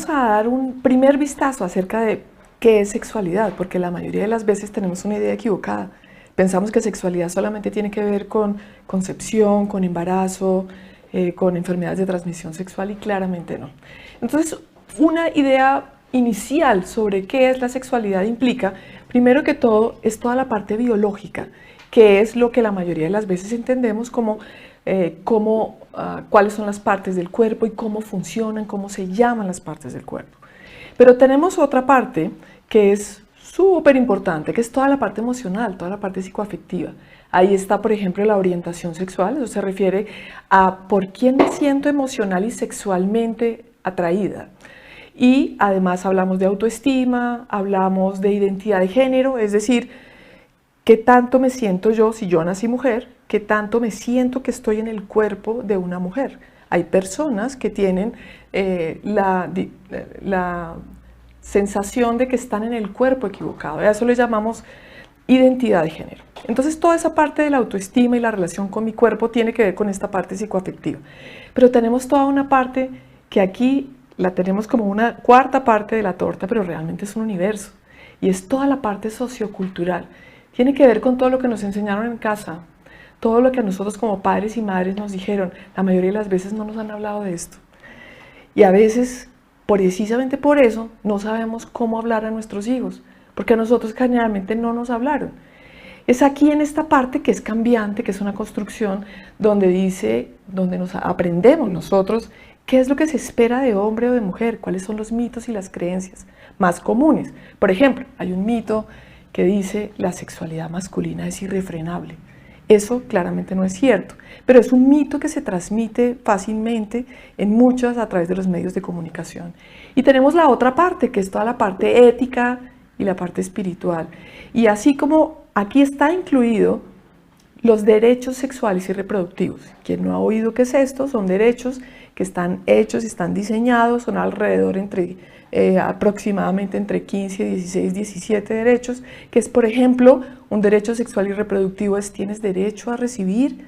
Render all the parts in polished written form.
a dar un primer vistazo acerca de qué es sexualidad, porque la mayoría de las veces tenemos una idea equivocada. Pensamos que sexualidad solamente tiene que ver con concepción, con embarazo, con enfermedades de transmisión sexual, y claramente no. Entonces, una idea inicial sobre qué es la sexualidad implica, primero que todo, es toda la parte biológica, que es lo que la mayoría de las veces entendemos como cuáles son las partes del cuerpo y cómo funcionan, cómo se llaman las partes del cuerpo. Pero tenemos otra parte que es súper importante, que es toda la parte emocional, toda la parte psicoafectiva. Ahí está, por ejemplo, la orientación sexual. Eso se refiere a por quién me siento emocional y sexualmente atraída. Y además hablamos de autoestima, hablamos de identidad de género, es decir, qué tanto me siento yo, si yo nací mujer, qué tanto me siento que estoy en el cuerpo de una mujer. Hay personas que tienen la sensación de que están en el cuerpo equivocado. A eso le llamamos identidad de género. Entonces toda esa parte de la autoestima y la relación con mi cuerpo tiene que ver con esta parte psicoafectiva. Pero tenemos toda una parte que aquí la tenemos como una cuarta parte de la torta, pero realmente es un universo. Y es toda la parte sociocultural. Tiene que ver con todo lo que nos enseñaron en casa, todo lo que a nosotros como padres y madres nos dijeron. La mayoría de las veces no nos han hablado de esto. Y a veces, precisamente por eso, no sabemos cómo hablar a nuestros hijos, porque a nosotros generalmente no nos hablaron. Es aquí en esta parte que es cambiante, que es una construcción donde nos aprendemos nosotros qué es lo que se espera de hombre o de mujer, cuáles son los mitos y las creencias más comunes. Por ejemplo, hay un mito que dice la sexualidad masculina es irrefrenable. Eso claramente no es cierto, pero es un mito que se transmite fácilmente a través de los medios de comunicación. Y tenemos la otra parte, que es toda la parte ética y la parte espiritual. Y así como aquí está incluido los derechos sexuales y reproductivos. Quien no ha oído qué es esto, son derechos que están hechos y están diseñados, son alrededor aproximadamente entre 15, 16, 17 derechos, que es, por ejemplo, un derecho sexual y reproductivo es tienes derecho a recibir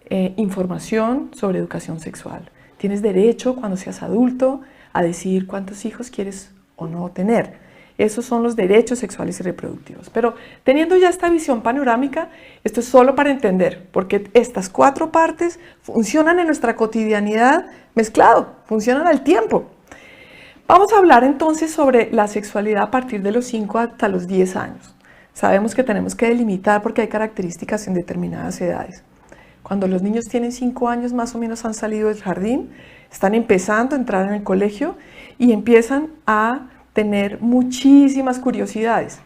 información sobre educación sexual. Tienes derecho, cuando seas adulto, a decidir cuántos hijos quieres o no tener. Esos son los derechos sexuales y reproductivos. Pero teniendo ya esta visión panorámica, esto es solo para entender, porque estas cuatro partes funcionan en nuestra cotidianidad mezclado, funcionan al tiempo. Vamos a hablar entonces sobre la sexualidad a partir de los 5 hasta los 10 años. Sabemos que tenemos que delimitar porque hay características en determinadas edades. Cuando los niños tienen 5 años, más o menos han salido del jardín, están empezando a entrar en el colegio y empiezan a tener muchísimas curiosidades.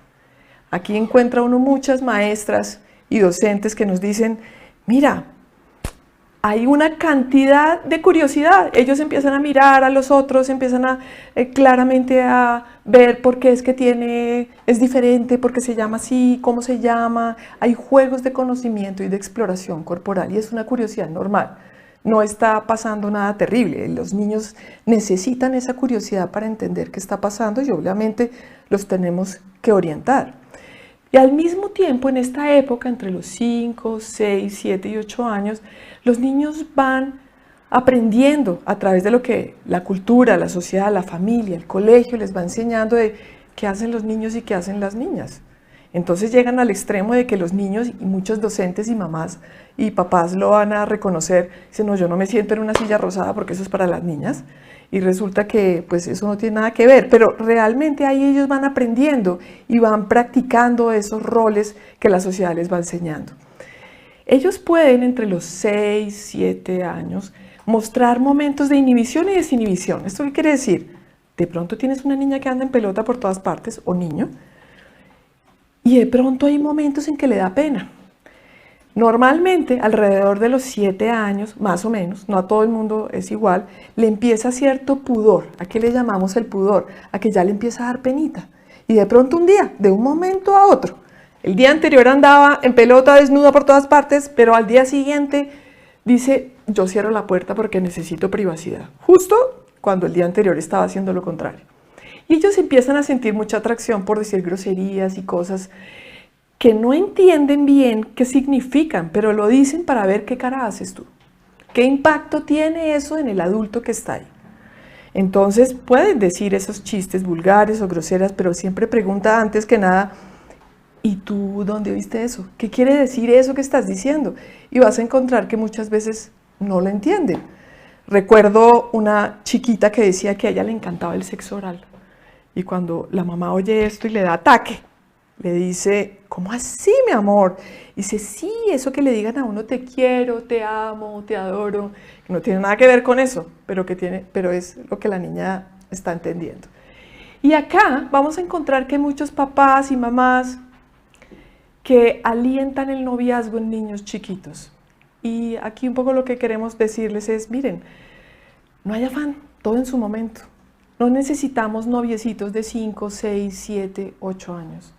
Aquí encuentra uno muchas maestras y docentes que nos dicen, mira, hay una cantidad de curiosidad. Ellos empiezan a mirar a los otros, empiezan claramente a ver por qué es que es diferente, por qué se llama así, cómo se llama. Hay juegos de conocimiento y de exploración corporal y es una curiosidad normal. No está pasando nada terrible. Los niños necesitan esa curiosidad para entender qué está pasando y obviamente los tenemos que orientar. Y al mismo tiempo, en esta época, entre los 5, 6, 7 y 8 años, los niños van aprendiendo a través de lo que la cultura, la sociedad, la familia, el colegio les va enseñando de qué hacen los niños y qué hacen las niñas. Entonces llegan al extremo de que los niños y muchos docentes y mamás y papás lo van a reconocer. Dicen, no, yo no me siento en una silla rosada porque eso es para las niñas. Y resulta que pues eso no tiene nada que ver, pero realmente ahí ellos van aprendiendo y van practicando esos roles que la sociedad les va enseñando. Ellos pueden entre los 6, 7 años mostrar momentos de inhibición y desinhibición. ¿Esto qué quiere decir? De pronto tienes una niña que anda en pelota por todas partes, o niño, y de pronto hay momentos en que le da pena. Normalmente, alrededor de los 7 años, más o menos, no a todo el mundo es igual, le empieza cierto pudor. ¿A qué le llamamos el pudor? A que ya le empieza a dar penita. Y de pronto un día, de un momento a otro, el día anterior andaba en pelota desnuda por todas partes, pero al día siguiente dice, yo cierro la puerta porque necesito privacidad. Justo cuando el día anterior estaba haciendo lo contrario. Y ellos empiezan a sentir mucha atracción por decir groserías y cosas que no entienden bien qué significan, pero lo dicen para ver qué cara haces tú. ¿Qué impacto tiene eso en el adulto que está ahí? Entonces pueden decir esos chistes vulgares o groseras, pero siempre pregunta antes que nada, ¿y tú dónde oíste eso? ¿Qué quiere decir eso que estás diciendo? Y vas a encontrar que muchas veces no lo entienden. Recuerdo una chiquita que decía que a ella le encantaba el sexo oral. Y cuando la mamá oye esto y le da ataque, le dice, ¿cómo así, mi amor? Y dice, sí, eso que le digan a uno te quiero, te amo, te adoro, que no tiene nada que ver con eso, pero es lo que la niña está entendiendo. Y acá vamos a encontrar que hay muchos papás y mamás que alientan el noviazgo en niños chiquitos. Y aquí un poco lo que queremos decirles es, miren, no hay afán, todo en su momento. No necesitamos noviecitos de 5, 6, 7, 8 años.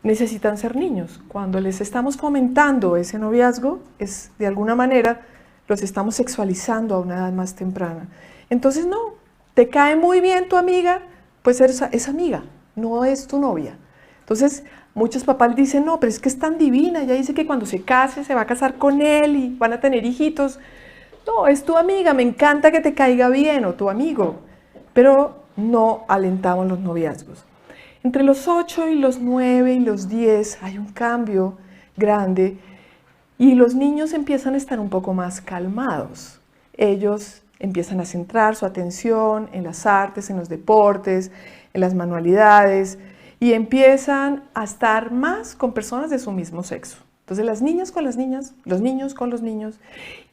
Necesitan ser niños. Cuando les estamos fomentando ese noviazgo, es de alguna manera los estamos sexualizando a una edad más temprana. Entonces no, te cae muy bien tu amiga, pues es amiga, no es tu novia. Entonces muchos papás dicen, no, pero es que es tan divina, ella dice que cuando se case se va a casar con él y van a tener hijitos. No, es tu amiga, me encanta que te caiga bien, o tu amigo, pero no alentamos los noviazgos. Entre los 8 y los 9 y los 10 hay un cambio grande y los niños empiezan a estar un poco más calmados. Ellos empiezan a centrar su atención en las artes, en los deportes, en las manualidades y empiezan a estar más con personas de su mismo sexo. Entonces las niñas con las niñas, los niños con los niños,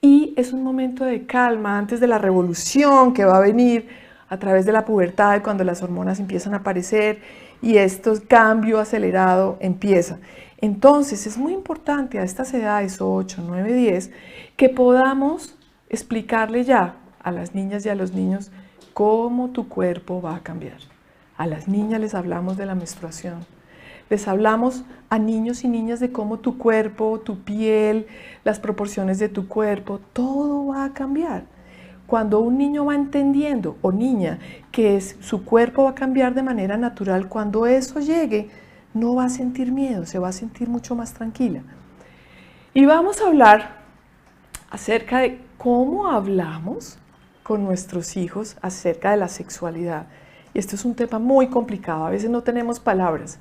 y es un momento de calma antes de la revolución que va a venir a través de la pubertad, cuando las hormonas empiezan a aparecer y este cambio acelerado empieza. Entonces es muy importante a estas edades, 8, 9, 10, que podamos explicarle ya a las niñas y a los niños cómo tu cuerpo va a cambiar. A las niñas les hablamos de la menstruación. Les hablamos a niños y niñas de cómo tu cuerpo, tu piel, las proporciones de tu cuerpo, todo va a cambiar. Cuando un niño va entendiendo, o niña, que su cuerpo va a cambiar de manera natural, cuando eso llegue, no va a sentir miedo, se va a sentir mucho más tranquila. Y vamos a hablar acerca de cómo hablamos con nuestros hijos acerca de la sexualidad. Y esto es un tema muy complicado, a veces no tenemos palabras.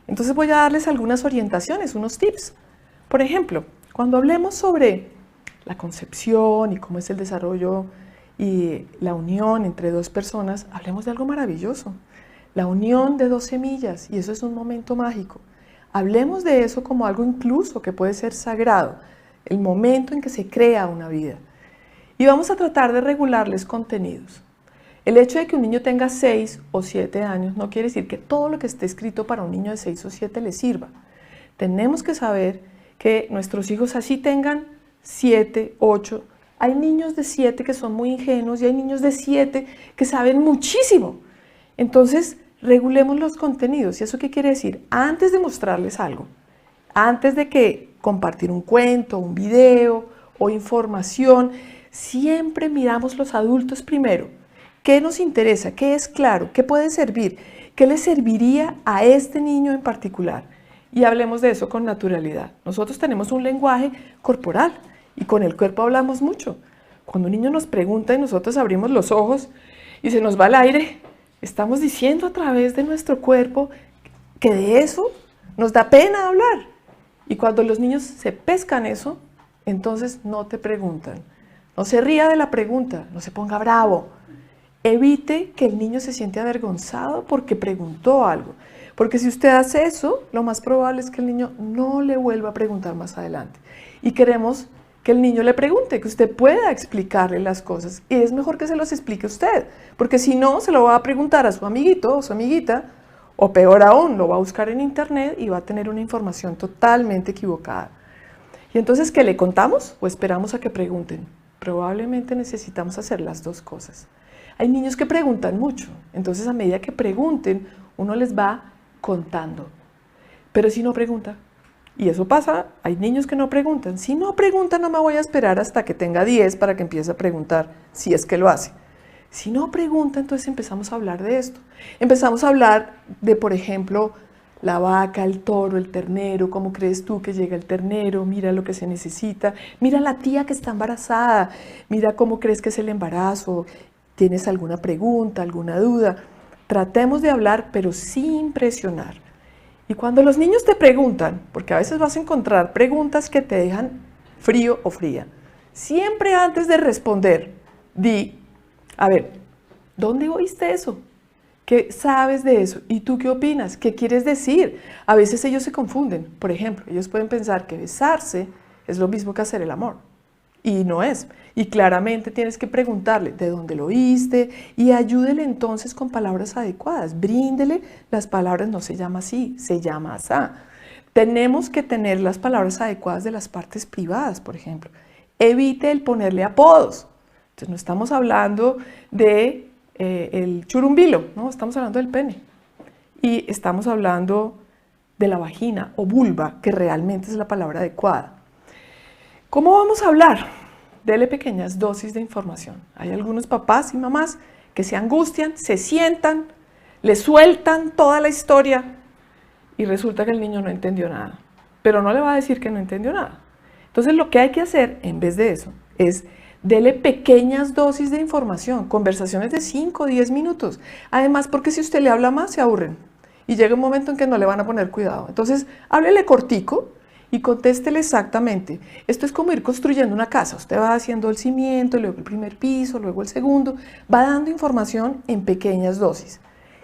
Entonces voy a darles algunas orientaciones, unos tips. Por ejemplo, cuando hablemos sobre la concepción y cómo es el desarrollo y la unión entre dos personas, hablemos de algo maravilloso. La unión de dos semillas, y eso es un momento mágico. Hablemos de eso como algo incluso que puede ser sagrado, el momento en que se crea una vida. Y vamos a tratar de regularles contenidos. El hecho de que un niño tenga 6 o 7 años no quiere decir que todo lo que esté escrito para un niño de 6 o 7 le sirva. Tenemos que saber que nuestros hijos así tengan 7, 8. Hay niños de 7 que son muy ingenuos y hay niños de 7 que saben muchísimo. Entonces, regulemos los contenidos. ¿Y eso qué quiere decir? Antes de mostrarles algo, antes de que compartir un cuento, un video o información, siempre miramos los adultos primero. ¿Qué nos interesa? ¿Qué es claro? ¿Qué puede servir? ¿Qué le serviría a este niño en particular? Y hablemos de eso con naturalidad. Nosotros tenemos un lenguaje corporal y con el cuerpo hablamos mucho. Cuando un niño nos pregunta y nosotros abrimos los ojos y se nos va el aire, estamos diciendo a través de nuestro cuerpo que de eso nos da pena hablar. Y cuando los niños se pescan eso, entonces no te preguntan. No se ría de la pregunta, no se ponga bravo. Evite que el niño se siente avergonzado porque preguntó algo. Porque si usted hace eso, lo más probable es que el niño no le vuelva a preguntar más adelante. Y queremos que el niño le pregunte, que usted pueda explicarle las cosas. Y es mejor que se los explique usted, porque si no, se lo va a preguntar a su amiguito o su amiguita, o peor aún, lo va a buscar en internet y va a tener una información totalmente equivocada. Y entonces, ¿qué le contamos o esperamos a que pregunten? Probablemente necesitamos hacer las dos cosas. Hay niños que preguntan mucho, entonces a medida que pregunten, uno les va contando. Pero si no pregunta, y eso pasa, hay niños que no preguntan. Si no preguntan, no me voy a esperar hasta que tenga 10 para que empiece a preguntar, si es que lo hace. Si no pregunta, entonces empezamos a hablar de esto. Empezamos a hablar de, por ejemplo, la vaca, el toro, el ternero, ¿cómo crees tú que llega el ternero? Mira lo que se necesita, mira la tía que está embarazada, mira cómo crees que es el embarazo. ¿Tienes alguna pregunta, alguna duda? Tratemos de hablar, pero sin presionar. Y cuando los niños te preguntan, porque a veces vas a encontrar preguntas que te dejan frío o fría, siempre antes de responder, di, a ver, ¿dónde oíste eso? ¿Qué sabes de eso? ¿Y tú qué opinas? ¿Qué quieres decir? A veces ellos se confunden. Por ejemplo, ellos pueden pensar que besarse es lo mismo que hacer el amor. Y no es. Y claramente tienes que preguntarle de dónde lo oíste y ayúdele entonces con palabras adecuadas. Bríndele las palabras, no se llama así, se llama asá. Tenemos que tener las palabras adecuadas de las partes privadas, por ejemplo. Evite el ponerle apodos. Entonces no estamos hablando de el churumbilo, no, estamos hablando del pene. Y estamos hablando de la vagina o vulva, que realmente es la palabra adecuada. ¿Cómo vamos a hablar? Dele pequeñas dosis de información. Hay algunos papás y mamás que se angustian, se sientan, le sueltan toda la historia y resulta que el niño no entendió nada. Pero no le va a decir que no entendió nada. Entonces lo que hay que hacer en vez de eso es dele pequeñas dosis de información, conversaciones de 5 o 10 minutos. Además, porque si usted le habla más, se aburren. Y llega un momento en que no le van a poner cuidado. Entonces, háblele cortico y contéstele exactamente. Esto es como ir construyendo una casa. Usted va haciendo el cimiento, luego el primer piso, luego el segundo. Va dando información en pequeñas dosis.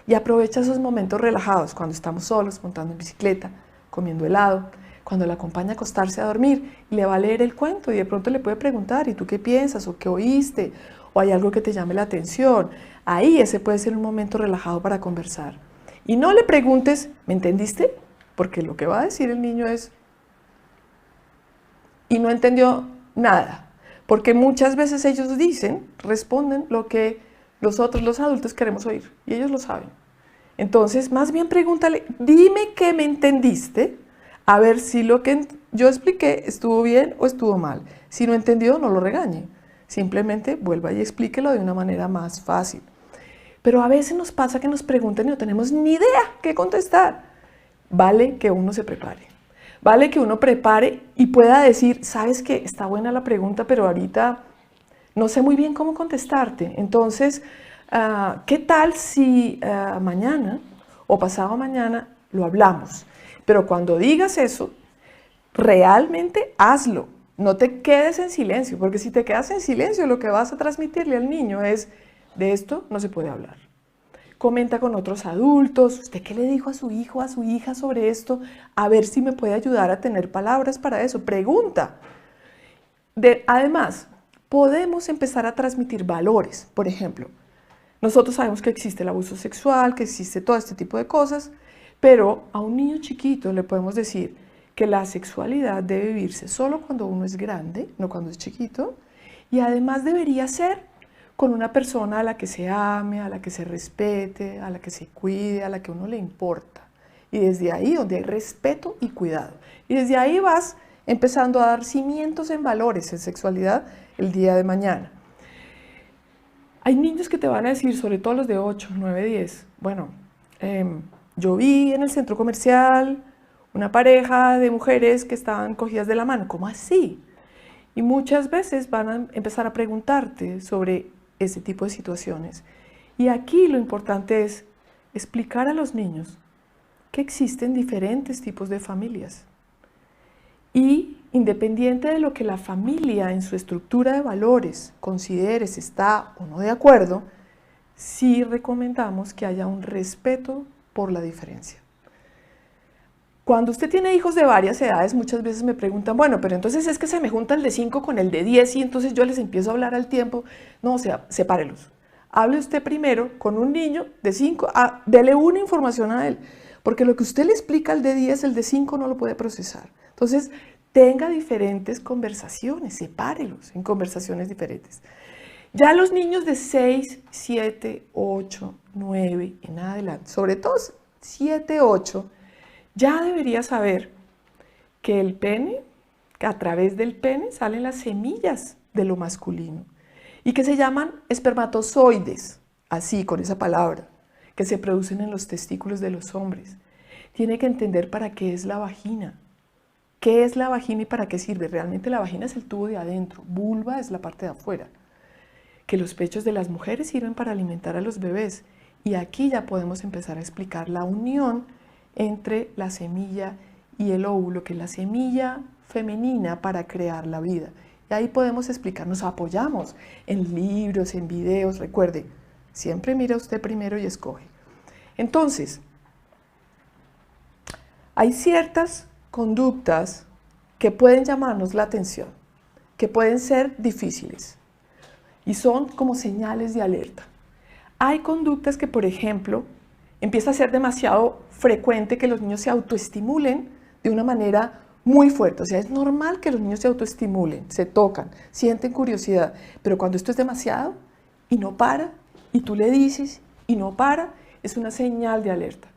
Y aprovecha esos momentos relajados, cuando estamos solos, montando en bicicleta, comiendo helado, cuando le acompaña a acostarse a dormir y le va a leer el cuento y de pronto le puede preguntar, ¿y tú qué piensas? ¿O qué oíste? ¿O hay algo que te llame la atención? Ahí ese puede ser un momento relajado para conversar. Y no le preguntes, ¿me entendiste? Porque lo que va a decir el niño es, y no entendió nada. Porque muchas veces ellos dicen, responden lo que nosotros los adultos queremos oír. Y ellos lo saben. Entonces, más bien pregúntale, dime que me entendiste, a ver si lo que yo expliqué estuvo bien o estuvo mal. Si no entendió, no lo regañe. Simplemente vuelva y explíquelo de una manera más fácil. Pero a veces nos pasa que nos preguntan y no tenemos ni idea qué contestar. Vale que uno se prepare. Vale que uno prepare y pueda decir, sabes que está buena la pregunta, pero ahorita no sé muy bien cómo contestarte. Entonces, ¿qué tal si mañana o pasado mañana lo hablamos? Pero cuando digas eso, realmente hazlo. No te quedes en silencio, porque si te quedas en silencio, lo que vas a transmitirle al niño es, de esto no se puede hablar. Comenta con otros adultos, ¿usted qué le dijo a su hijo, a su hija sobre esto? A ver si me puede ayudar a tener palabras para eso. Pregunta. Además, podemos empezar a transmitir valores. Por ejemplo, nosotros sabemos que existe el abuso sexual, que existe todo este tipo de cosas, pero a un niño chiquito le podemos decir que la sexualidad debe vivirse solo cuando uno es grande, no cuando es chiquito, y además debería ser con una persona a la que se ame, a la que se respete, a la que se cuide, a la que uno le importa. Y desde ahí, donde hay respeto y cuidado. Y desde ahí vas empezando a dar cimientos en valores, en sexualidad, el día de mañana. Hay niños que te van a decir, sobre todo los de 8, 9, 10, bueno, yo vi en el centro comercial una pareja de mujeres que estaban cogidas de la mano. ¿Cómo así? Y muchas veces van a empezar a preguntarte sobre ese tipo de situaciones. Y aquí lo importante es explicar a los niños que existen diferentes tipos de familias. Y independiente de lo que la familia en su estructura de valores considere si está o no de acuerdo, sí recomendamos que haya un respeto por la diferencia. Cuando usted tiene hijos de varias edades, muchas veces me preguntan, bueno, pero entonces es que se me junta el de 5 con el de 10 y entonces yo les empiezo a hablar al tiempo. No, o sea, sepárelos. Hable usted primero con un niño de 5, dele una información a él, porque lo que usted le explica al de 10, el de 5 no lo puede procesar. Entonces, tenga diferentes conversaciones, sepárelos en conversaciones diferentes. Ya los niños de 6, 7, 8, 9 en adelante, sobre todo 7, 8, ya debería saber que el pene, que a través del pene salen las semillas de lo masculino y que se llaman espermatozoides, así con esa palabra, que se producen en los testículos de los hombres. Tiene que entender para qué es la vagina. ¿Qué es la vagina y para qué sirve? Realmente la vagina es el tubo de adentro, vulva es la parte de afuera. que los pechos de las mujeres sirven para alimentar a los bebés. Y aquí ya podemos empezar a explicar la unión entre la semilla y el óvulo, que es la semilla femenina para crear la vida. Y ahí podemos explicar, nos apoyamos en libros, en videos. Recuerde, siempre mira usted primero y escoge. Entonces, hay ciertas conductas que pueden llamarnos la atención, que pueden ser difíciles y son como señales de alerta. Hay conductas que, por ejemplo, empieza a ser demasiado frecuente que los niños se autoestimulen de una manera muy fuerte. O sea, es normal que los niños se autoestimulen, se tocan, sienten curiosidad, pero cuando esto es demasiado y no para, y tú le dices y no para, es una señal de alerta.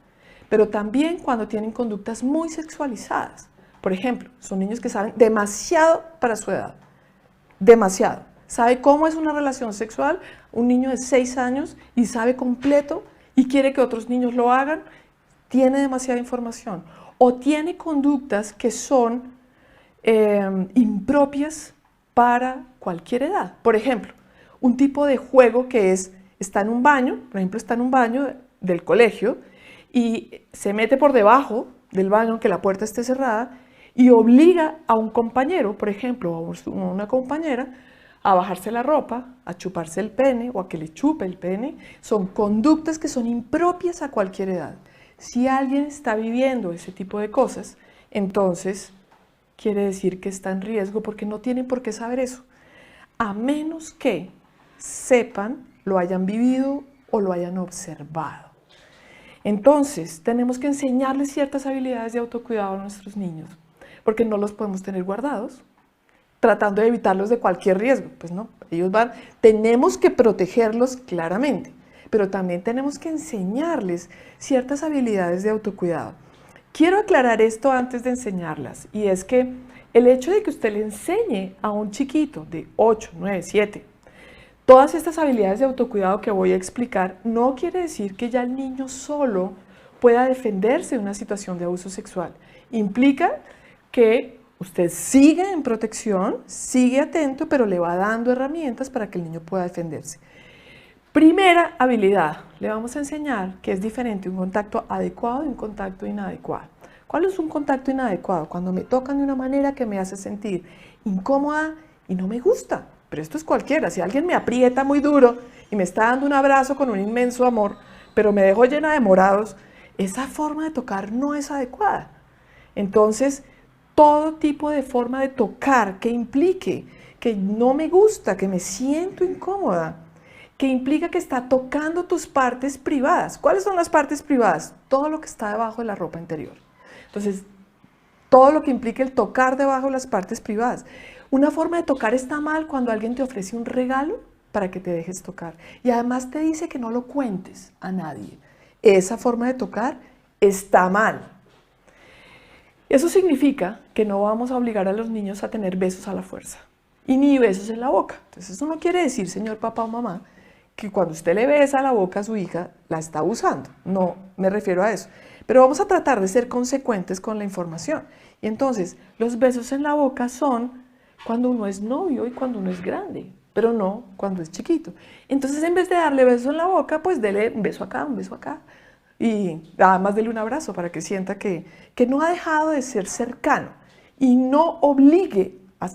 Pero también cuando tienen conductas muy sexualizadas. Por ejemplo, son niños que saben demasiado para su edad, demasiado. Sabe cómo es una relación sexual, un niño de 6 años y sabe completo y quiere que otros niños lo hagan, tiene demasiada información. O tiene conductas que son impropias para cualquier edad. Por ejemplo, un tipo de juego que está en un baño, por ejemplo, está en un baño del colegio y se mete por debajo del baño, aunque la puerta esté cerrada, y obliga a un compañero, por ejemplo, a una compañera, a bajarse la ropa, a chuparse el pene o a que le chupe el pene. Son conductas que son impropias a cualquier edad. Si alguien está viviendo ese tipo de cosas, entonces quiere decir que está en riesgo porque no tienen por qué saber eso, a menos que sepan, lo hayan vivido o lo hayan observado. Entonces, tenemos que enseñarles ciertas habilidades de autocuidado a nuestros niños, porque no los podemos tener guardados, tratando de evitarlos de cualquier riesgo. Pues no, tenemos que protegerlos claramente, pero también tenemos que enseñarles ciertas habilidades de autocuidado. Quiero aclarar esto antes de enseñarlas, y es que el hecho de que usted le enseñe a un chiquito de 8, 9, 7, todas estas habilidades de autocuidado que voy a explicar, no quiere decir que ya el niño solo pueda defenderse de una situación de abuso sexual. Implica que usted sigue en protección, sigue atento, pero le va dando herramientas para que el niño pueda defenderse. Primera habilidad, le vamos a enseñar que es diferente un contacto adecuado y un contacto inadecuado. ¿Cuál es un contacto inadecuado? Cuando me tocan de una manera que me hace sentir incómoda y no me gusta. Pero esto es cualquiera. Si alguien me aprieta muy duro y me está dando un abrazo con un inmenso amor, pero me dejo llena de morados, esa forma de tocar no es adecuada. Entonces, todo tipo de forma de tocar que implique que no me gusta, que me siento incómoda, que implica que está tocando tus partes privadas. ¿Cuáles son las partes privadas? Todo lo que está debajo de la ropa interior. Entonces, todo lo que implica el tocar debajo de las partes privadas. Una forma de tocar está mal cuando alguien te ofrece un regalo para que te dejes tocar. Y además te dice que no lo cuentes a nadie. Esa forma de tocar está mal. Eso significa que no vamos a obligar a los niños a tener besos a la fuerza. Y ni besos en la boca. Entonces eso no quiere decir, señor papá o mamá, que cuando usted le besa la boca a su hija, la está abusando. No me refiero a eso. Pero vamos a tratar de ser consecuentes con la información. Y entonces, los besos en la boca son cuando uno es novio y cuando uno es grande, pero no cuando es chiquito. Entonces, en vez de darle besos en la boca, pues dele un beso acá, y además dele un abrazo para que sienta que no ha dejado de ser cercano y no obligue a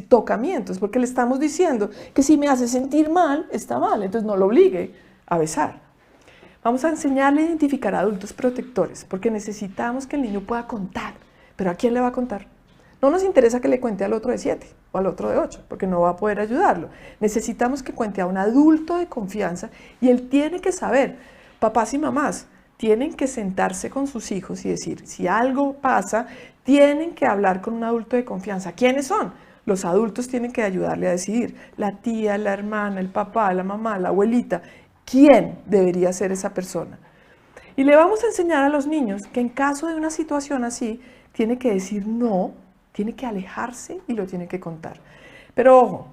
tocamientos, porque le estamos diciendo que si me hace sentir mal, está mal, entonces no lo obligue a besar. Vamos a enseñarle a identificar a adultos protectores, porque necesitamos que el niño pueda contar. ¿Pero a quién le va a contar? No nos interesa que le cuente al otro de 7 o al otro de 8, porque no va a poder ayudarlo. Necesitamos que cuente a un adulto de confianza y él tiene que saber, papás y mamás, tienen que sentarse con sus hijos y decir, si algo pasa, tienen que hablar con un adulto de confianza. ¿Quiénes son? Los adultos tienen que ayudarle a decidir. La tía, la hermana, el papá, la mamá, la abuelita. ¿Quién debería ser esa persona? Y le vamos a enseñar a los niños que en caso de una situación así, tiene que decir no, tiene que alejarse y lo tiene que contar. Pero ojo,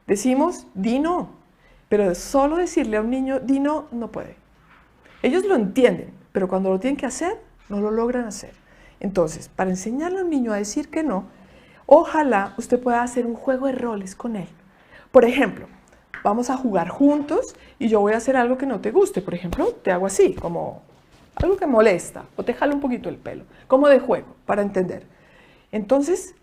decimos di no, pero solo decirle a un niño di no, no puede. Ellos lo entienden, pero cuando lo tienen que hacer, no lo logran hacer. Entonces, para enseñarle a un niño a decir que no, ojalá usted pueda hacer un juego de roles con él. Por ejemplo, vamos a jugar juntos y yo voy a hacer algo que no te guste. Por ejemplo, te hago así, como algo que molesta, o te jalo un poquito el pelo, como de juego, para entender. Entonces,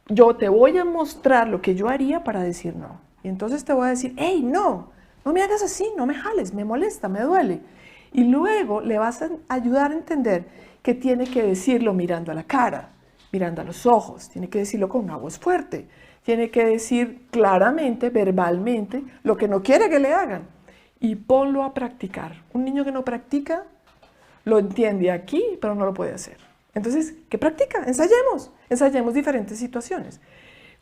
yo te voy a mostrar lo que yo haría para decir no. Y entonces te voy a decir, hey, no me hagas así, no me jales, me molesta, me duele. Y luego le vas a ayudar a entender que tiene que decirlo mirando a la cara, mirando a los ojos, tiene que decirlo con una voz fuerte, tiene que decir claramente, verbalmente, lo que no quiere que le hagan. Y ponlo a practicar. Un niño que no practica, lo entiende aquí, pero no lo puede hacer. Entonces, ¿qué practica? Ensayemos diferentes situaciones.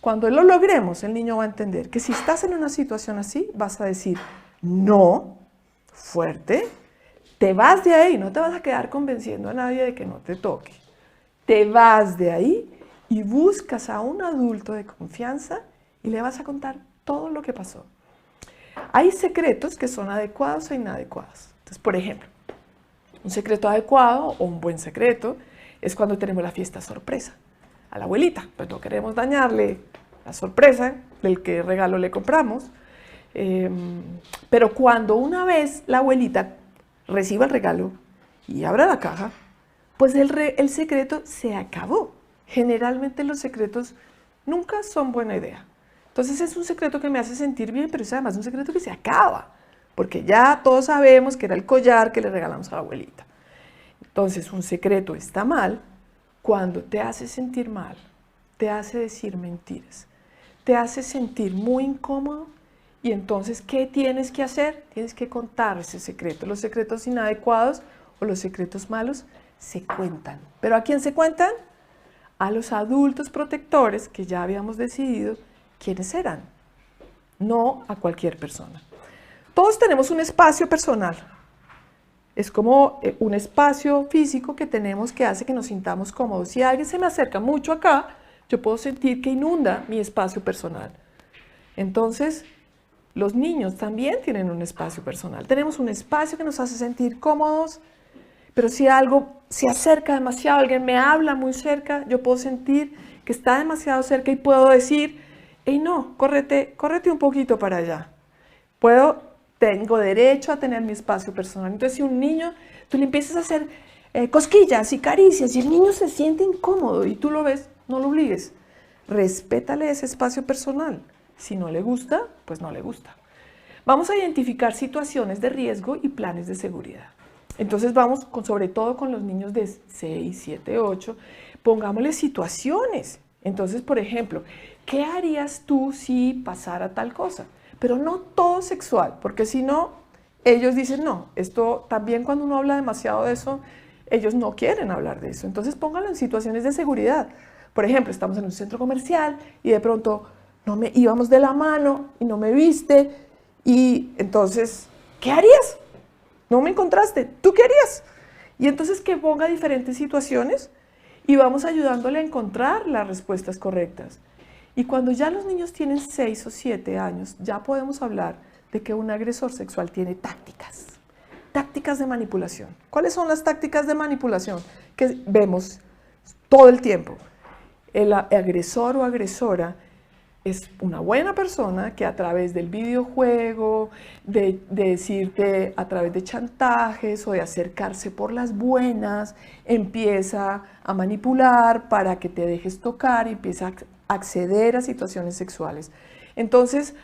Cuando lo logremos, el niño va a entender que si estás en una situación así, vas a decir no, fuerte, te vas de ahí, no te vas a quedar convenciendo a nadie de que no te toque. Te vas de ahí y buscas a un adulto de confianza y le vas a contar todo lo que pasó. Hay secretos que son adecuados e inadecuados. Entonces, por ejemplo, un secreto adecuado o un buen secreto es cuando tenemos la fiesta sorpresa a la abuelita. Pues no queremos dañarle la sorpresa del que regalo le compramos. Pero cuando una vez la abuelita reciba el regalo y abra la caja, pues el secreto se acabó. Generalmente los secretos nunca son buena idea. Entonces es un secreto que me hace sentir bien, pero es además un secreto que se acaba, porque ya todos sabemos que era el collar que le regalamos a la abuelita. Entonces un secreto está mal cuando te hace sentir mal, te hace decir mentiras, te hace sentir muy incómodo y entonces, ¿qué tienes que hacer? Tienes que contar ese secreto. Los secretos inadecuados o los secretos malos se cuentan. ¿Pero a quién se cuentan? A los adultos protectores que ya habíamos decidido quiénes eran, no a cualquier persona. Todos tenemos un espacio personal. Es como un espacio físico que tenemos que hace que nos sintamos cómodos. Si alguien se me acerca mucho acá, yo puedo sentir que inunda mi espacio personal. Entonces, los niños también tienen un espacio personal. Tenemos un espacio que nos hace sentir cómodos, pero si algo se acerca demasiado, alguien me habla muy cerca, yo puedo sentir que está demasiado cerca y puedo decir, hey, no, córrete un poquito para allá. Tengo derecho a tener mi espacio personal. Entonces, si un niño, tú le empiezas a hacer cosquillas y caricias y el niño se siente incómodo y tú lo ves, no lo obligues. Respétale ese espacio personal. Si no le gusta, pues no le gusta. Vamos a identificar situaciones de riesgo y planes de seguridad. Entonces vamos, sobre todo con los niños de 6, 7, 8, pongámosle situaciones. Entonces, por ejemplo, ¿qué harías tú si pasara tal cosa? Pero no todo sexual, porque si no, ellos dicen no. Esto también cuando uno habla demasiado de eso, ellos no quieren hablar de eso. Entonces póngalo en situaciones de seguridad. Por ejemplo, estamos en un centro comercial y de pronto íbamos de la mano y no me viste y entonces, ¿qué harías? No me encontraste, ¿tú qué harías? Y entonces que ponga diferentes situaciones y vamos ayudándole a encontrar las respuestas correctas. Y cuando ya los niños tienen 6 o 7 años, ya podemos hablar de que un agresor sexual tiene tácticas de manipulación. ¿Cuáles son las tácticas de manipulación que vemos todo el tiempo? El agresor o agresora es una buena persona que a través del videojuego, de decirte a través de chantajes o de acercarse por las buenas, empieza a manipular para que te dejes tocar y empieza a acceder a situaciones sexuales. Entonces,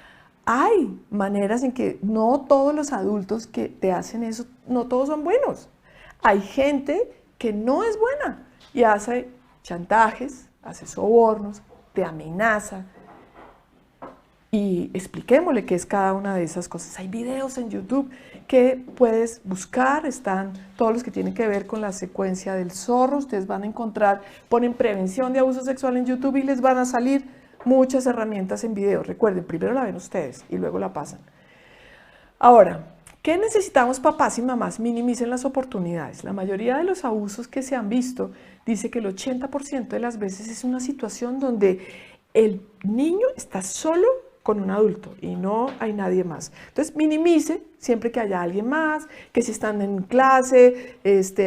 hay maneras en que no todos los adultos que te hacen eso, no todos son buenos. Hay gente que no es buena y hace chantajes, hace sobornos, te amenaza. Y expliquémosle qué es cada una de esas cosas. Hay videos en YouTube que puedes buscar, están todos los que tienen que ver con la secuencia del zorro. Ustedes van a encontrar, ponen prevención de abuso sexual en YouTube y les van a salir muchas herramientas en video. Recuerden, primero la ven ustedes y luego la pasan. Ahora, ¿qué necesitamos papás y mamás? Minimicen las oportunidades. La mayoría de los abusos que se han visto dice que el 80% de las veces es una situación donde el niño está solo con un adulto y no hay nadie más. Entonces minimice siempre que haya alguien más, que si están en clase,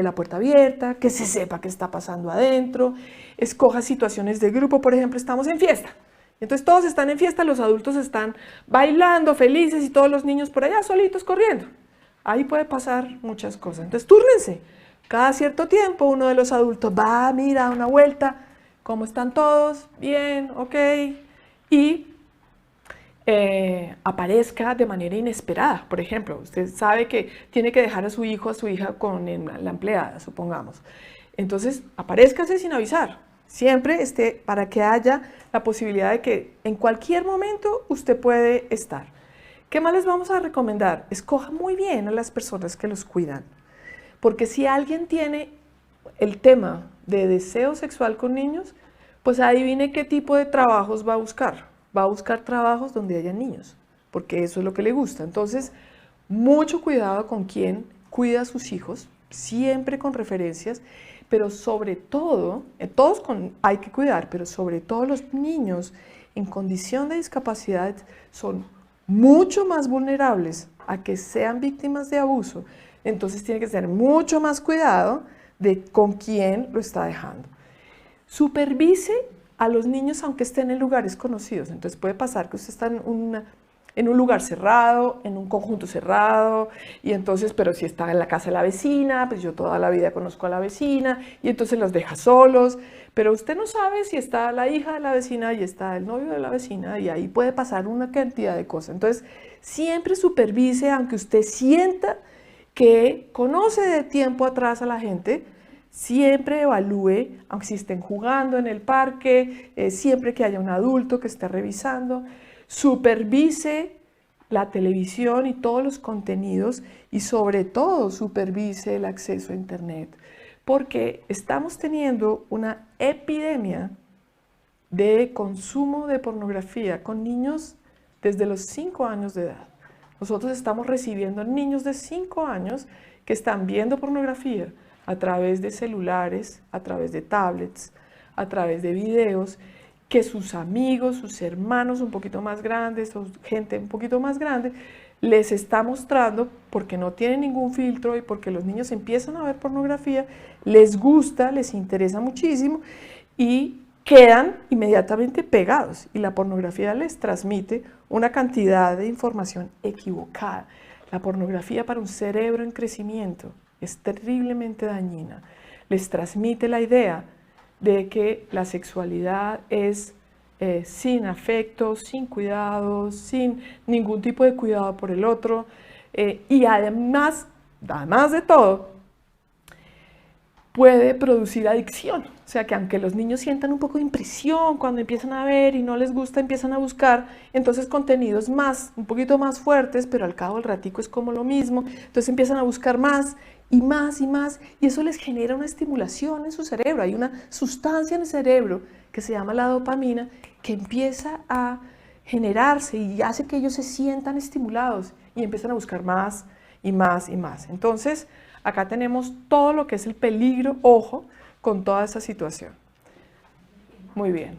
la puerta abierta, que se sepa qué está pasando adentro. Escoja situaciones de grupo, por ejemplo, estamos en fiesta Entonces todos están en fiesta, los adultos están bailando, felices y todos los niños por allá solitos corriendo. Ahí puede pasar muchas cosas. Entonces túrnense. Cada cierto tiempo uno de los adultos va, mira, una vuelta, ¿cómo están todos? Bien, ok. Y aparezca de manera inesperada. Por ejemplo, usted sabe que tiene que dejar a su hijo, a su hija con la empleada, supongamos. Entonces, aparézcase sin avisar. Siempre esté para que haya la posibilidad de que en cualquier momento usted puede estar. ¿Qué más les vamos a recomendar? Escoja muy bien a las personas que los cuidan. Porque si alguien tiene el tema de deseo sexual con niños, pues adivine qué tipo de trabajos va a buscar. Va a buscar trabajos donde haya niños, porque eso es lo que le gusta. Entonces, mucho cuidado con quién cuida a sus hijos, siempre con referencias, pero sobre todo, hay que cuidar, pero sobre todo los niños en condición de discapacidad son mucho más vulnerables a que sean víctimas de abuso. Entonces tiene que tener mucho más cuidado de con quién lo está dejando. Supervise a los niños aunque estén en lugares conocidos. Entonces puede pasar que usted está en un lugar cerrado, en un conjunto cerrado, y entonces, pero si está en la casa de la vecina, pues yo toda la vida conozco a la vecina, y entonces los deja solos, pero usted no sabe si está la hija de la vecina y está el novio de la vecina, y ahí puede pasar una cantidad de cosas. Entonces, siempre supervise, aunque usted sienta que conoce de tiempo atrás a la gente, siempre evalúe, aunque si estén jugando en el parque, siempre que haya un adulto que esté revisando, supervise la televisión y todos los contenidos y sobre todo supervise el acceso a internet, porque estamos teniendo una epidemia de consumo de pornografía con niños desde los 5 años de edad. Nosotros estamos recibiendo niños de 5 años que están viendo pornografía a través de celulares, a través de tablets, a través de videos, que sus amigos, sus hermanos un poquito más grandes, o gente un poquito más grande, les está mostrando porque no tienen ningún filtro y porque los niños empiezan a ver pornografía, les gusta, les interesa muchísimo y quedan inmediatamente pegados y la pornografía les transmite una cantidad de información equivocada. La pornografía para un cerebro en crecimiento es terriblemente dañina. Les transmite la idea de que la sexualidad es sin afecto, sin cuidado, sin ningún tipo de cuidado por el otro y además de todo, puede producir adicción. O sea que aunque los niños sientan un poco de impresión cuando empiezan a ver y no les gusta, empiezan a buscar, entonces contenidos un poquito más fuertes, pero al cabo del ratico es como lo mismo, entonces empiezan a buscar más y más y más, y eso les genera una estimulación en su cerebro. Hay una sustancia en el cerebro que se llama la dopamina que empieza a generarse y hace que ellos se sientan estimulados y empiezan a buscar más y más y más. Entonces, acá tenemos todo lo que es el peligro, ojo, con toda esa situación. Muy bien.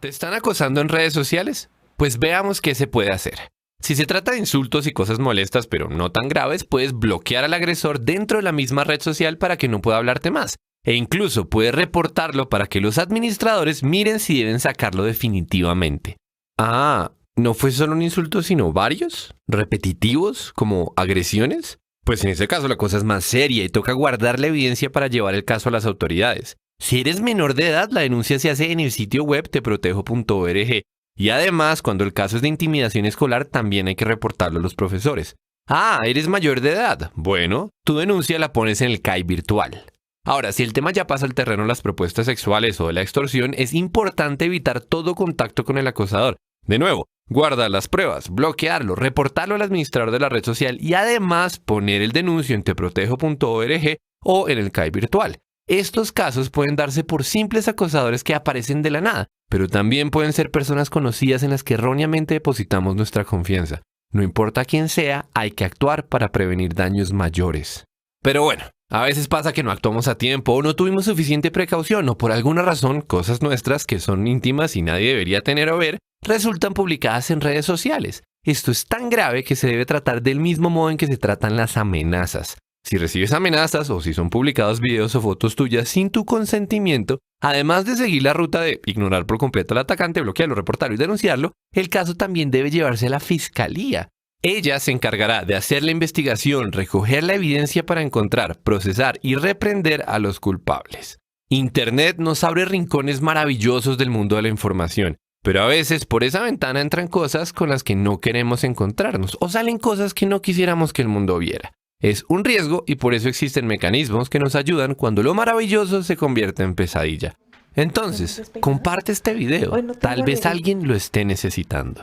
¿Te están acosando en redes sociales? Pues veamos qué se puede hacer. Si se trata de insultos y cosas molestas, pero no tan graves, puedes bloquear al agresor dentro de la misma red social para que no pueda hablarte más. E incluso puedes reportarlo para que los administradores miren si deben sacarlo definitivamente. Ah, ¿no fue solo un insulto sino varios? ¿Repetitivos? ¿Como agresiones? Pues en ese caso la cosa es más seria y toca guardar la evidencia para llevar el caso a las autoridades. Si eres menor de edad, la denuncia se hace en el sitio web teprotejo.org. Y además, cuando el caso es de intimidación escolar, también hay que reportarlo a los profesores. Ah, ¿eres mayor de edad? Bueno, tu denuncia la pones en el CAI virtual. Ahora, si el tema ya pasa al terreno de las propuestas sexuales o de la extorsión, es importante evitar todo contacto con el acosador. De nuevo, guardar las pruebas, bloquearlo, reportarlo al administrador de la red social y además poner el denuncio en teprotejo.org o en el CAI virtual. Estos casos pueden darse por simples acosadores que aparecen de la nada, pero también pueden ser personas conocidas en las que erróneamente depositamos nuestra confianza. No importa quién sea, hay que actuar para prevenir daños mayores. Pero bueno, a veces pasa que no actuamos a tiempo o no tuvimos suficiente precaución o por alguna razón cosas nuestras que son íntimas y nadie debería tener o ver resultan publicadas en redes sociales. Esto es tan grave que se debe tratar del mismo modo en que se tratan las amenazas. Si recibes amenazas o si son publicados videos o fotos tuyas sin tu consentimiento, además de seguir la ruta de ignorar por completo al atacante, bloquearlo, reportarlo y denunciarlo, el caso también debe llevarse a la fiscalía. Ella se encargará de hacer la investigación, recoger la evidencia para encontrar, procesar y reprender a los culpables. Internet nos abre rincones maravillosos del mundo de la información, pero a veces por esa ventana entran cosas con las que no queremos encontrarnos o salen cosas que no quisiéramos que el mundo viera. Es un riesgo y por eso existen mecanismos que nos ayudan cuando lo maravilloso se convierte en pesadilla. Entonces, comparte este video. Tal vez alguien lo esté necesitando.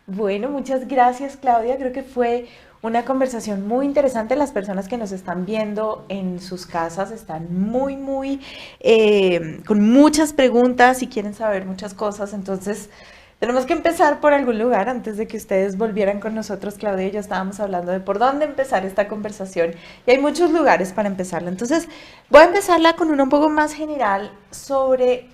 Bueno, muchas gracias, Claudia. Creo que fue una conversación muy interesante. Las personas que nos están viendo en sus casas están muy con muchas preguntas y quieren saber muchas cosas. Entonces, tenemos que empezar por algún lugar. Antes de que ustedes volvieran con nosotros, Claudia y yo estábamos hablando de por dónde empezar esta conversación. Y hay muchos lugares para empezarla. Entonces, voy a empezarla con una un poco más general sobre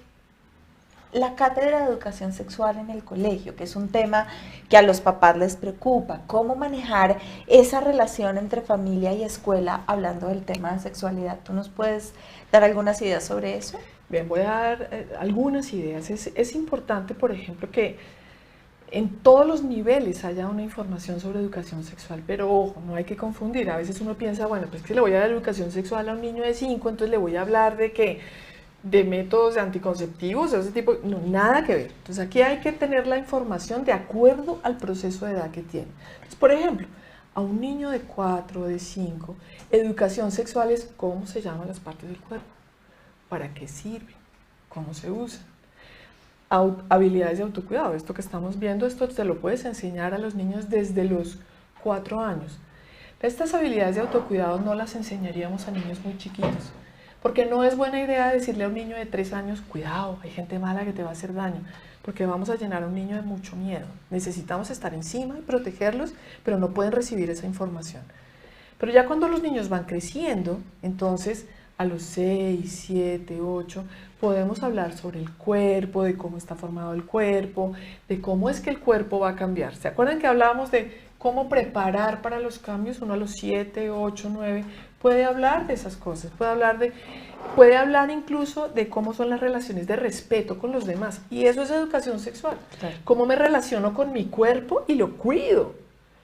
la cátedra de educación sexual en el colegio, que es un tema que a los papás les preocupa. ¿Cómo manejar esa relación entre familia y escuela hablando del tema de sexualidad? ¿Tú nos puedes dar algunas ideas sobre eso? Bien, voy a dar algunas ideas. Es importante, por ejemplo, que en todos los niveles haya una información sobre educación sexual, pero ojo, no hay que confundir. A veces uno piensa, bueno, pues que le voy a dar educación sexual a un niño de 5, entonces le voy a hablar de métodos de anticonceptivos, ese tipo, no, nada que ver. Entonces aquí hay que tener la información de acuerdo al proceso de edad que tiene. Entonces, por ejemplo, a un niño de 4 o de 5, educación sexual es cómo se llaman las partes del cuerpo, para qué sirven, cómo se usan. Habilidades de autocuidado, esto que estamos viendo, esto te lo puedes enseñar a los niños desde los 4 años. Estas habilidades de autocuidado no las enseñaríamos a niños muy chiquitos, porque no es buena idea decirle a un niño de 3 años, cuidado, hay gente mala que te va a hacer daño, porque vamos a llenar a un niño de mucho miedo. Necesitamos estar encima y protegerlos, pero no pueden recibir esa información. Pero ya cuando los niños van creciendo, entonces a los 6, 7, 8, podemos hablar sobre el cuerpo, de cómo está formado el cuerpo, de cómo es que el cuerpo va a cambiar. ¿Se acuerdan que hablábamos de cómo preparar para los cambios? Uno a los 7, 8, 9 puede hablar de esas cosas, puede hablar incluso de cómo son las relaciones de respeto con los demás. Y eso es educación sexual. Claro. Cómo me relaciono con mi cuerpo y lo cuido.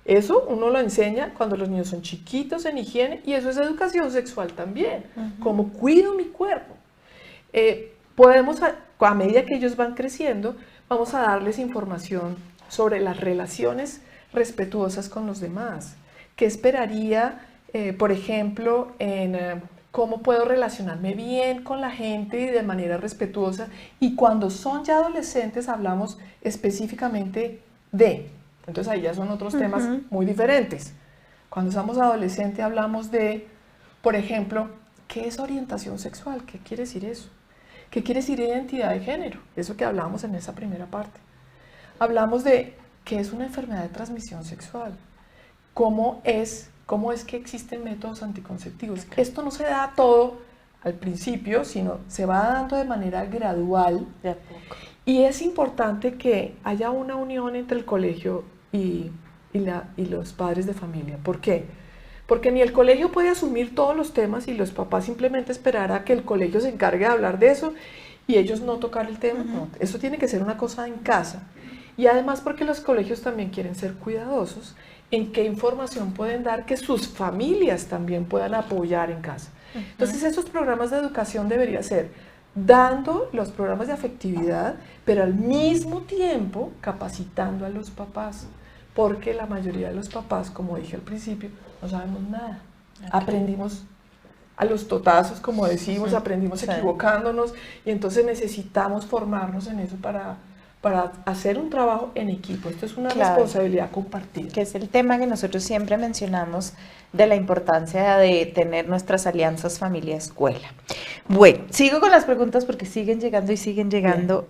Eso uno lo enseña cuando los niños son chiquitos en higiene, y eso es educación sexual también. Cómo cuido mi cuerpo. A medida que ellos van creciendo, vamos a darles información sobre las relaciones respetuosas con los demás. ¿Qué esperaría, por ejemplo, en cómo puedo relacionarme bien con la gente y de manera respetuosa? Y cuando son ya adolescentes hablamos específicamente de... Entonces ahí ya son otros temas muy diferentes. Cuando somos adolescentes hablamos de, por ejemplo, ¿qué es orientación sexual? ¿Qué quiere decir eso? ¿Qué quiere decir identidad de género? Eso que hablamos en esa primera parte. Hablamos de qué es una enfermedad de transmisión sexual. ¿Cómo es que existen métodos anticonceptivos? Esto no se da todo al principio, sino se va dando de manera gradual. De a poco. Y es importante que haya una unión entre el colegio y los padres de familia. ¿Por qué? Porque ni el colegio puede asumir todos los temas y los papás simplemente esperar a que el colegio se encargue de hablar de eso y ellos no tocar el tema. No, eso tiene que ser una cosa en casa. Y además porque los colegios también quieren ser cuidadosos en qué información pueden dar que sus familias también puedan apoyar en casa. Entonces esos programas de educación deberían ser dando los programas de afectividad, pero al mismo tiempo capacitando a los papás, porque la mayoría de los papás, como dije al principio, no sabemos nada. Aprendimos a los totazos, como decimos, aprendimos equivocándonos, y entonces necesitamos formarnos en eso para hacer un trabajo en equipo. Esto es una responsabilidad compartida. Que es el tema que nosotros siempre mencionamos de la importancia de tener nuestras alianzas familia-escuela. Bueno, sigo con las preguntas porque siguen llegando y siguen llegando.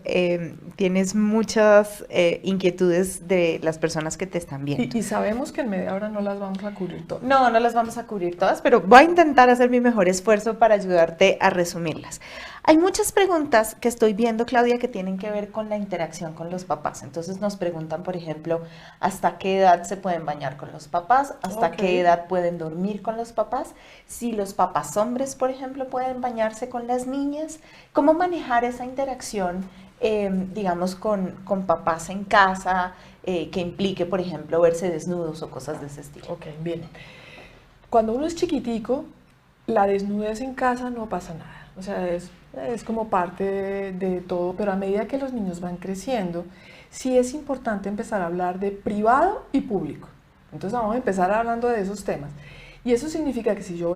Tienes muchas inquietudes de las personas que te están viendo. Y sabemos que en media hora no las vamos a cubrir todas. No las vamos a cubrir todas, pero voy a intentar hacer mi mejor esfuerzo para ayudarte a resumirlas. Hay muchas preguntas que estoy viendo, Claudia, que tienen que ver con la interacción con los papás. Entonces nos preguntan, por ejemplo, ¿hasta qué edad se pueden bañar con los papás? ¿Hasta qué edad pueden dormir con los papás? Si los papás hombres, por ejemplo, pueden bañarse con las niñas. ¿Cómo manejar esa interacción, digamos, con papás en casa, que implique, por ejemplo, verse desnudos o cosas de ese estilo? Ok, bien. Cuando uno es chiquitico, la desnudez en casa no pasa nada. O sea, es como parte de todo, pero a medida que los niños van creciendo, sí es importante empezar a hablar de privado y público. Entonces vamos a empezar hablando de esos temas. Y eso significa que si yo